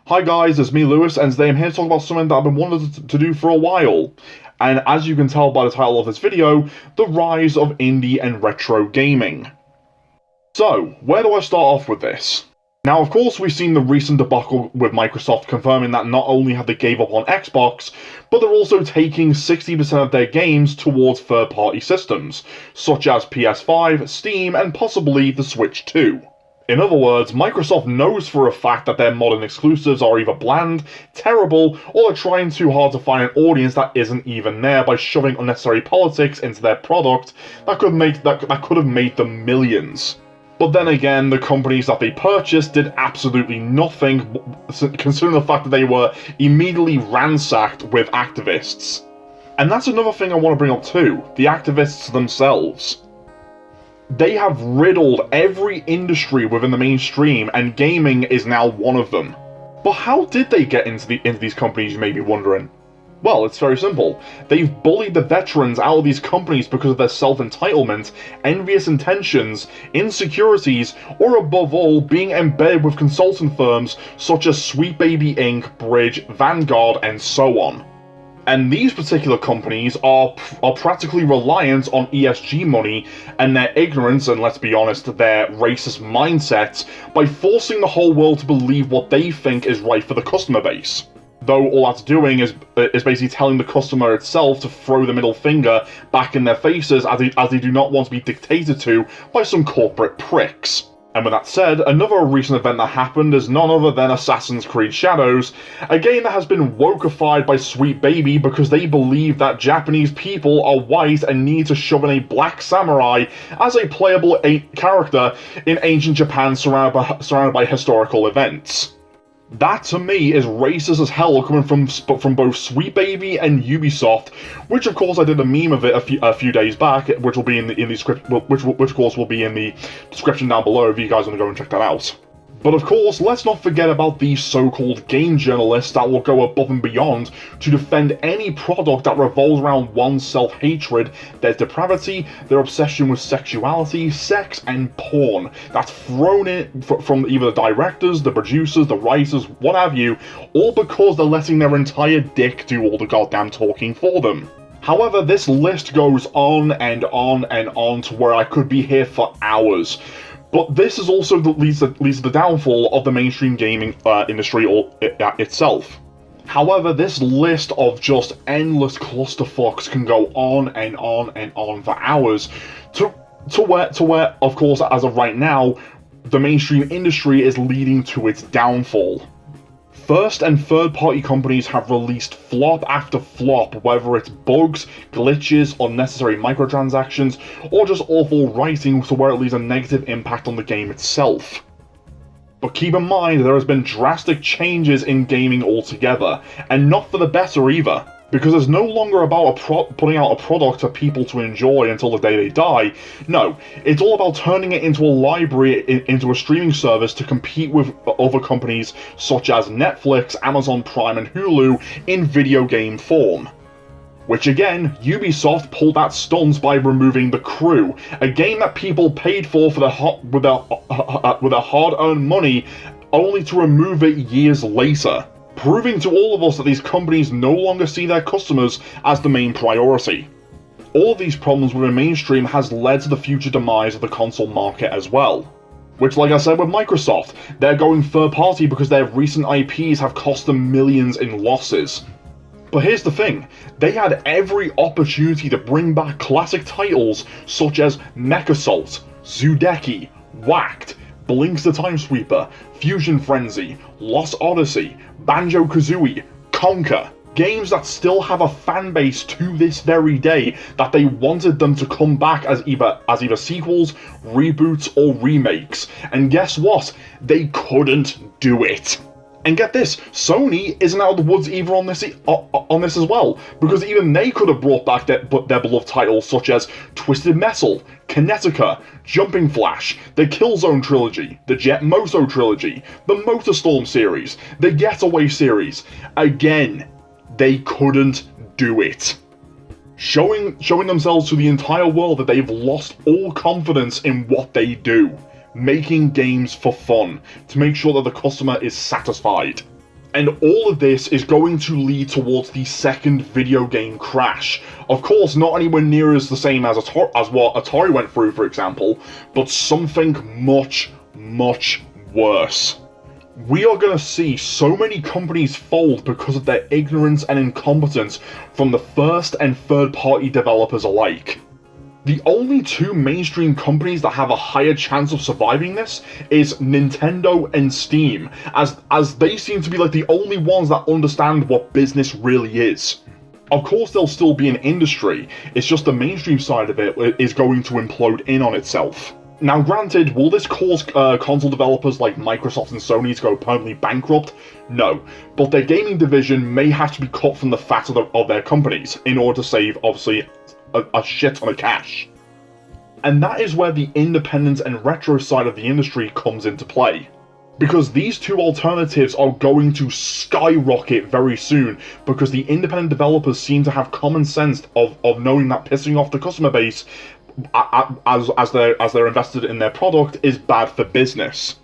Hi guys, it's me Lewis, and today I'm here to talk about something that I've been wanting to do for a while. And as you can tell by the title of this video, the rise of indie and retro gaming. So, where do I start off with this? Now, of course, we've seen the recent debacle with Microsoft confirming that not only have they gave up on Xbox, but they're also taking 60% of their games towards third-party systems, such as PS5, Steam, and possibly the Switch 2. In other words, Microsoft knows for a fact that their modern exclusives are either bland, terrible, or they're trying too hard to find an audience that isn't even there by shoving unnecessary politics into their product that could have made them millions. But then again, the companies that they purchased did absolutely nothing, considering the fact that they were immediately ransacked with activists. And that's another thing I want to bring up too, the activists themselves. They have riddled every industry within the mainstream, and gaming is now one of them. But how did they get into these companies, you may be wondering? Well, it's very simple. They've bullied the veterans out of these companies because of their self-entitlement, envious intentions, insecurities, or above all, being embedded with consulting firms such as Sweet Baby Inc., Bridge, Vanguard, and so on. And these particular companies are practically reliant on ESG money and their ignorance, and let's be honest, their racist mindsets, by forcing the whole world to believe what they think is right for the customer base. Though all that's doing is basically telling the customer itself to throw the middle finger back in their faces as they do not want to be dictated to by some corporate pricks. And with that said, another recent event that happened is none other than Assassin's Creed Shadows, a game that has been wokeified by Sweet Baby because they believe that Japanese people are white and need to shove in a black samurai as a playable character in ancient Japan surrounded by historical events. That, to me, is racist as hell coming from both Sweet Baby and Ubisoft, which of course I did a meme of it a few days back, which will be in the script, which of course will be in the description down below if you guys want to go and check that out. But of course, let's not forget about these so-called game journalists that will go above and beyond to defend any product that revolves around one's self-hatred, their depravity, their obsession with sexuality, sex, and porn that's thrown in from either the directors, the producers, the writers, what have you, all because they're letting their entire dick do all the goddamn talking for them. However, this list goes on and on and on to where I could be here for hours. But this is also leads to the downfall of the mainstream gaming industry itself. However, this list of just endless clusterfucks can go on and on and on for hours, to where, of course, as of right now, the mainstream industry is leading to its downfall. First and third-party companies have released flop after flop, whether it's bugs, glitches, unnecessary microtransactions, or just awful writing to where it leaves a negative impact on the game itself. But keep in mind, there has been drastic changes in gaming altogether, and not for the better either. Because it's no longer about putting out a product for people to enjoy until the day they die. No, it's all about turning it into a library, into a streaming service to compete with other companies such as Netflix, Amazon Prime, and Hulu in video game form. Which again, Ubisoft pulled that stunt by removing The Crew, a game that people paid for with their hard-earned money, only to remove it years later, proving to all of us that these companies no longer see their customers as the main priority. All of these problems within mainstream has led to the future demise of the console market as well. Which, like I said with Microsoft, they're going third party because their recent IPs have cost them millions in losses. But here's the thing, they had every opportunity to bring back classic titles such as MechAssault, Zudeki, Whacked, Blinks the Time Sweeper, Fusion Frenzy, Lost Odyssey, Banjo-Kazooie, Conker. Games that still have a fan base to this very day that they wanted them to come back as either sequels, reboots, or remakes. And guess what? They couldn't do it. And get this, Sony isn't out of the woods either on this as well, because even they could have brought back their beloved titles such as Twisted Metal, Kinetica, Jumping Flash, the Killzone trilogy, the Jet Moto trilogy, the Motorstorm series, the Getaway series. Again, they couldn't do it. Showing themselves to the entire world that they've lost all confidence in what they do. Making games for fun, to make sure that the customer is satisfied. And all of this is going to lead towards the second video game crash. Of course, not anywhere near as the same as what Atari went through, for example, but something much, much worse. We are going to see so many companies fold because of their ignorance and incompetence from the first and third-party developers alike. The only two mainstream companies that have a higher chance of surviving this is Nintendo and Steam, as they seem to be like the only ones that understand what business really is. Of course there'll still be an industry, it's just the mainstream side of it is going to implode in on itself. Now granted, will this cause console developers like Microsoft and Sony to go permanently bankrupt? No, but their gaming division may have to be cut from the fat of their companies in order to save, obviously, a shit ton of cash. And that is where the independent and retro side of the industry comes into play. Because these two alternatives are going to skyrocket very soon, because the independent developers seem to have common sense of knowing that pissing off the customer base as they're invested in their product is bad for business.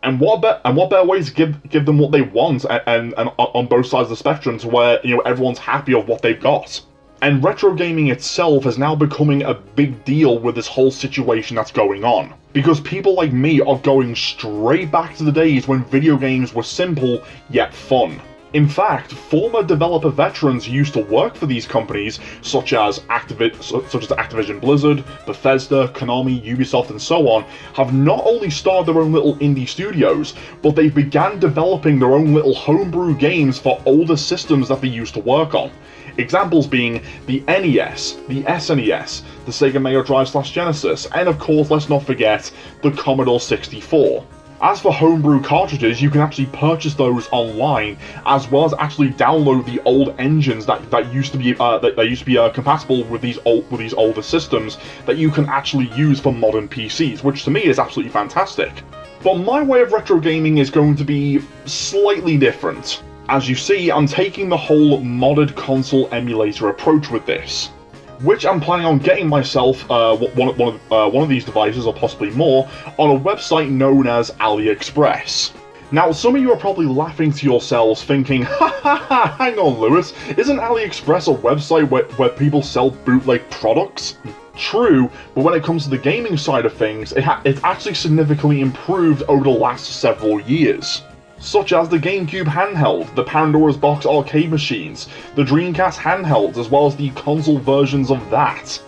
And what better way to give them what they want and on both sides of the spectrum to where, you know, everyone's happy of what they've got. And retro gaming itself is now becoming a big deal with this whole situation that's going on. Because people like me are going straight back to the days when video games were simple, yet fun. In fact, former developer veterans used to work for these companies, such as Activision Blizzard, Bethesda, Konami, Ubisoft, and so on, have not only started their own little indie studios, but they began developing their own little homebrew games for older systems that they used to work on. Examples being the NES, the SNES, the Sega Mega Drive/Genesis, and of course, let's not forget, the Commodore 64. As for homebrew cartridges, you can actually purchase those online, as well as actually download the old engines that used to be compatible with these older systems that you can actually use for modern PCs, which to me is absolutely fantastic. But my way of retro gaming is going to be slightly different. As you see, I'm taking the whole modded console emulator approach with this, which I'm planning on getting myself one of these devices, or possibly more, on a website known as AliExpress. Now, some of you are probably laughing to yourselves, thinking, ha ha ha, hang on Lewis, isn't AliExpress a website where people sell bootleg products? True, but when it comes to the gaming side of things, it's actually significantly improved over the last several years. Such as the GameCube handheld, the Pandora's Box arcade machines, the Dreamcast handhelds, as well as the console versions of that.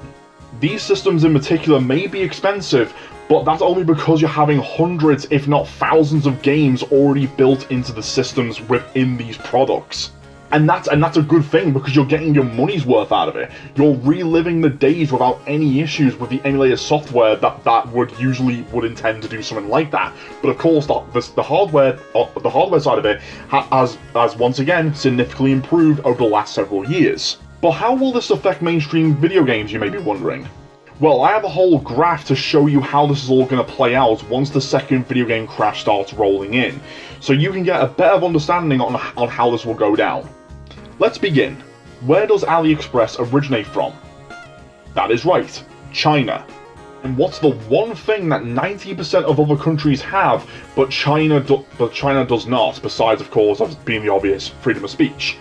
These systems in particular may be expensive, but that's only because you're having hundreds, if not thousands of games already built into the systems within these products. And that's a good thing, because you're getting your money's worth out of it. You're reliving the days without any issues with the emulator software that would intend to do something like that. But of course, the hardware side of it has once again significantly improved over the last several years. But how will this affect mainstream video games, you may be wondering? Well, I have a whole graph to show you how this is all going to play out once the second video game crash starts rolling in, so you can get a better understanding on how this will go down. Let's begin. Where does AliExpress originate from? That is right, China. And what's the one thing that 90% of other countries have, but China does not, besides, of course, being the obvious, freedom of speech?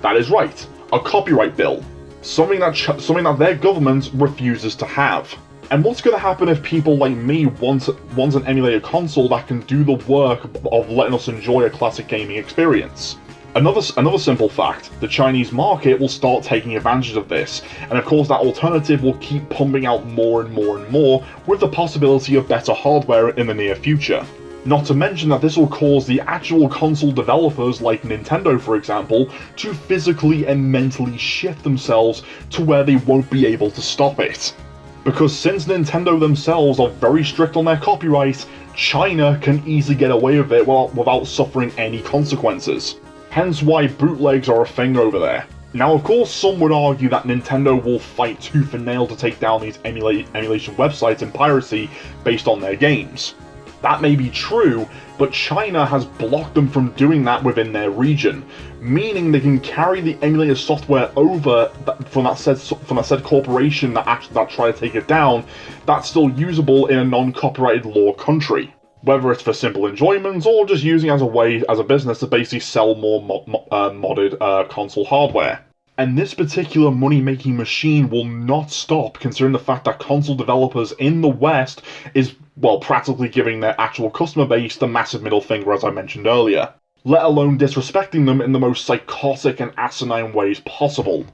That is right, a copyright bill. Something that their government refuses to have. And what's going to happen if people like me want an emulator console that can do the work of letting us enjoy a classic gaming experience? Another simple fact, the Chinese market will start taking advantage of this, and of course that alternative will keep pumping out more and more and more, with the possibility of better hardware in the near future. Not to mention that this will cause the actual console developers, like Nintendo for example, to physically and mentally shift themselves to where they won't be able to stop it. Because since Nintendo themselves are very strict on their copyright, China can easily get away with it without suffering any consequences. Hence why bootlegs are a thing over there. Now of course some would argue that Nintendo will fight tooth and nail to take down these emulation websites and piracy based on their games. That may be true, but China has blocked them from doing that within their region, meaning they can carry the emulator software over from that said corporation that try to take it down, that's still usable in a non-copyrighted law country. whether it's for simple enjoyment or just using it as a way, as a business, to basically sell more modded console hardware. And this particular money-making machine will not stop, considering the fact that console developers in the West is, well, practically giving their actual customer base the massive middle finger, as I mentioned earlier, let alone disrespecting them in the most psychotic and asinine ways possible.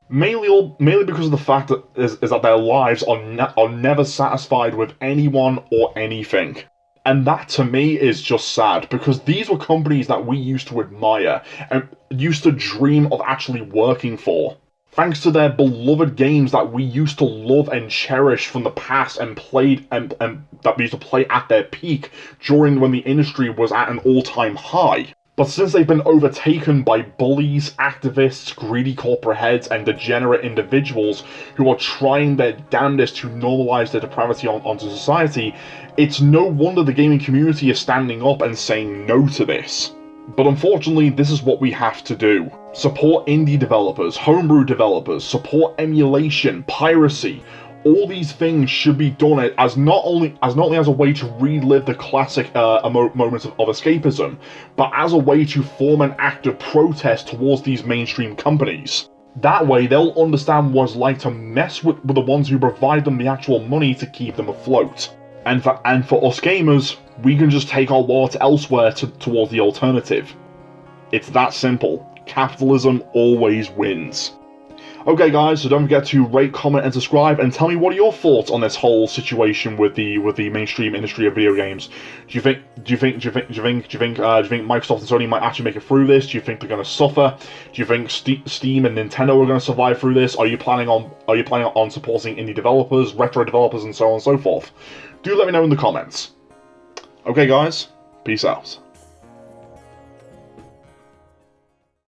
Mainly because of the fact that is that their lives are never satisfied with anyone or anything. And that, to me, is just sad, because these were companies that we used to admire and used to dream of actually working for. Thanks to their beloved games that we used to love and cherish from the past and played and that we used to play at their peak during when the industry was at an all-time high. But since they've been overtaken by bullies, activists, greedy corporate heads, and degenerate individuals who are trying their damnedest to normalize their depravity onto society, it's no wonder the gaming community is standing up and saying no to this. But unfortunately, this is what we have to do. Support indie developers, homebrew developers, support emulation, piracy. All these things should be done as not only as a way to relive the classic moments of escapism, but as a way to form an active protest towards these mainstream companies. That way, they'll understand what it's like to mess with the ones who provide them the actual money to keep them afloat. And for us gamers, we can just take our wallet elsewhere towards the alternative. It's that simple. Capitalism always wins. Okay guys, so don't forget to rate, comment, and subscribe, and tell me what are your thoughts on this whole situation with the mainstream industry of video games. Do you think Microsoft and Sony might actually make it through this? Do you think they're going to suffer? Do you think Steam and Nintendo are going to survive through this? Are you planning on supporting indie developers, retro developers, and so on and so forth? Do let me know in the comments. Okay guys, peace out.